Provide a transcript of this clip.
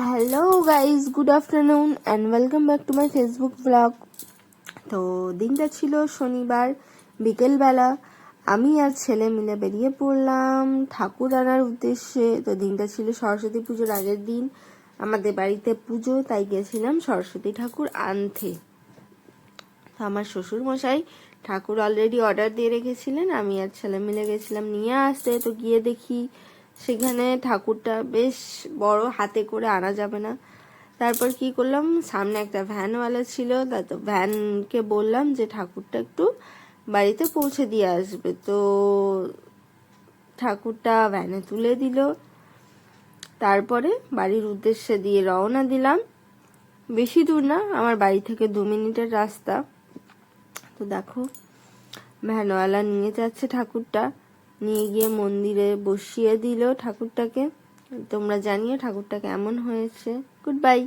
Hello guys, good afternoon and welcome back to my Facebook blog. তো দিনটা ছিল শনিবার বিকেলবেলা। আমি আর ছেলে মিলে বেরিয়ে পড়লাম ঠাকুর আনার উদ্দেশ্যে। তো দিনটা ছিল সরস্বতী পুজোর আগের দিন, আমাদের বাড়িতে পুজো, তাই গেছিলাম সরস্বতী ঠাকুর আনতে। আমার শ্বশুর মশাই ঠাকুর অলরেডি অর্ডার দিয়ে রেখেছিলেন, আমি আর ছেলে মিলে গেছিলাম নিয়ে আসতে। তো গিয়ে দেখি সেখানে ঠাকুরটা বেশ বড়, হাতে করে আনা যাবে না। তারপর কি করলাম, সামনে একটা ভ্যানওয়ালা ছিল, তা তো ভ্যানকে বললাম যে ঠাকুরটা একটু বাড়িতে পৌঁছে দিয়ে আসবে। তো ঠাকুরটা ভ্যানে তুলে দিল, তারপরে বাড়ির উদ্দেশ্যে দিয়ে রওনা দিলাম। বেশি দূর না, আমার বাড়ি থেকে 2 মিনিটের রাস্তা। তো দেখো ভ্যানওয়ালা নিয়ে যাচ্ছে ঠাকুরটা, নিয়ে গিয়ে মন্দিরে বসিয়ে দিল ঠাকুরটাকে। তোমরা জানিও ঠাকুরটা কেমন হয়েছে। Good bye.